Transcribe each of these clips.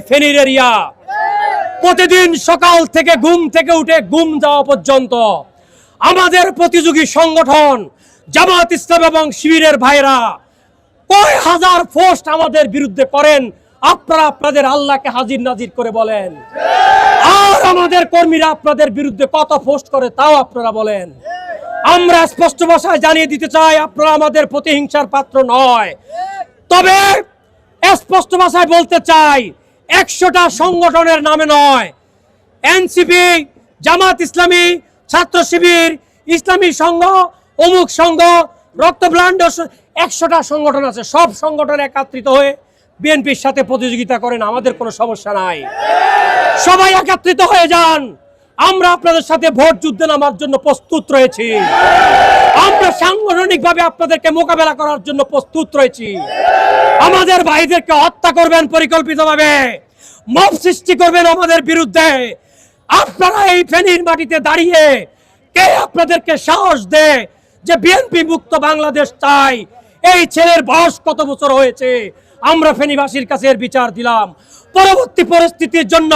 ফেনীর এরিয়া প্রতিদিন সকাল থেকে ঘুম থেকে উঠে ঘুম যাওয়া পর্যন্ত আমাদের প্রতিযোগী সংগঠন জামাত ইসলাম এবং শিবিরের ভাইরা কয় হাজার পোস্ট আমাদের বিরুদ্ধে করেন। আপনারা আপনাদের আল্লাহকে হাজির নাজির করে বলেন, আর আমাদের কর্মীরা আপনাদের বিরুদ্ধে কত পোস্ট করে তাও আপনারা বলেন। আমরা স্পষ্ট ভাষায় জানিয়ে দিতে চাই, আপনারা আমাদের প্রতিহিংসার পাত্র নয়। তবে স্পষ্ট ভাষায় বলতে চাই, 100টা সংগঠনের নামে নয়, এনসিপি, জামাত ইসলামী, ছাত্র শিবির, ইসলামী সংঘ, অমুক সংঘ, রক্তব্লান্ড, 100টা সংগঠন আছে। সব সংগঠন একত্রিত হয়ে বিএনপির সাথে প্রতিযোগিতা করেন, আমাদের কোনো সমস্যা নাই। সবাই একত্রিত হয়ে যান, আমরা আপনাদের সাথে ভোট যুদ্ধে নামার জন্য প্রস্তুত রয়েছি। আমরা সাংগঠনিকভাবে আপনাদেরকে মোকাবেলা করার জন্য প্রস্তুত রয়েছি। আমাদের ভাইদেরকে হত্যা করবেন পরিকল্পিতভাবে, মব সৃষ্টি করবেন আমাদের বিরুদ্ধে। আপনারা এই ফেনীর মাটিতে দাঁড়িয়ে কে আপনাদেরকে সাহস দেয় যে বিএনপি মুক্ত বাংলাদেশ চাই? এই ছেলের বয়স কত বছর হয়েছে? আমরা ফেনীবাসীর কাছে এর বিচার দিলাম। পরবর্তী পরিস্থিতির জন্য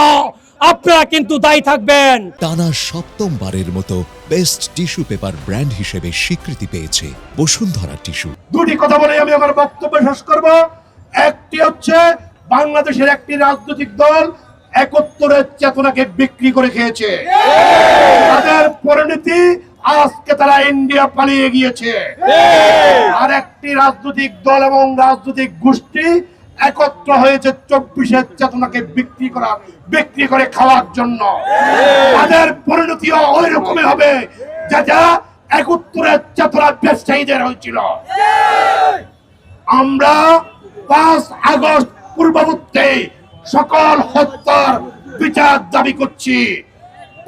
আপনারা কিন্তু দায়ী থাকবেন। টানা সপ্তমবারের মতো বেস্ট টিস্যু পেপার ব্র্যান্ড হিসেবে স্বীকৃতি পেয়েছে বসুন্ধরা টিস্যু। দুটি কথা বলে আমি আমার বক্তব্য শেষ করব। একটি হচ্ছে, বাংলাদেশের একটি রাজনৈতিক দল 71-এর চেতনাকে বিক্রি করে খেয়েছে। তাদের পরিণতি আজকে তারা ইন্ডিয়া পালিয়ে গিয়েছে। আর একটি রাজনৈতিক দল এবং রাজনৈতিক গোষ্ঠী একত্র হয়েছে 24-এর চেতনাকে বিক্রি করে খাওয়ার জন্য। তাদের পরিণতিও ওই রকমই হবে যা 71-এর চেতনা ব্যবসায়ীদের হয়েছিল। আমরা 5 আগস্ট পূর্ববর্তী সকল হত্যার বিচার দাবি করছি।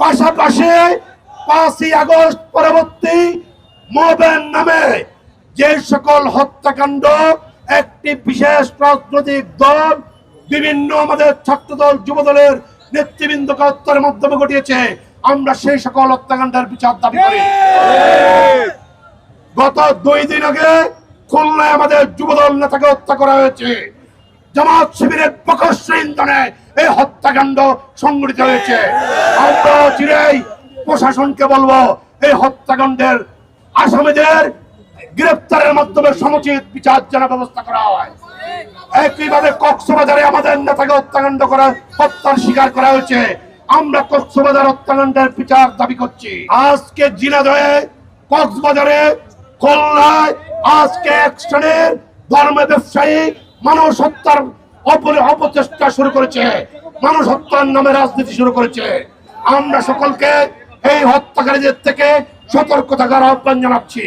পাশাপাশি 5ই আগস্ট পরবর্তী মবের নামে যে সকল হত্যাকাণ্ড একটি বিশেষ রাজনৈতিক দল, বিভিন্ন আমাদের ছাত্রদল, যুবদলের নেতৃবৃন্দকে হত্যার মাধ্যমে ঘটিয়েছে, আমরা সেই সকল হত্যাকাণ্ডের বিচার দাবি করি। গত 2 দিন আগে খুলনায় আমাদের যুবদল নেতাকে হত্যা করা হয়েছে। জামাত শিবিরের প্রকাশ্য ইন্ধনে এই হত্যাকাণ্ড সংঘটিত হয়েছে। আমরা চিরেই প্রশাসনকে বলবো, এই হত্যাকাণ্ডের আসামিদের গ্রেফতারের মাধ্যমে সমুচিত বিচার যেন ব্যবস্থা করা হয়। একইভাবে কক্সবাজারে আমাদের নেতাকে হত্যার শিকার করা হয়েছে। আমরা কক্সবাজার হত্যাকাণ্ডের বিচার দাবি করছি। আজকে ঝিনাইদহে, কক্সবাজারে, খুলনায় আজকে একজনের ধর্ম ব্যবসায়ী মানুষ হত্যার অপচেষ্টা শুরু করেছে, মানুষ হত্যার নামে রাজনীতি শুরু করেছে। আমরা সকলকে এই হত্যাকারীদের থেকে সতর্ক থাকার আহ্বান জানাচ্ছি।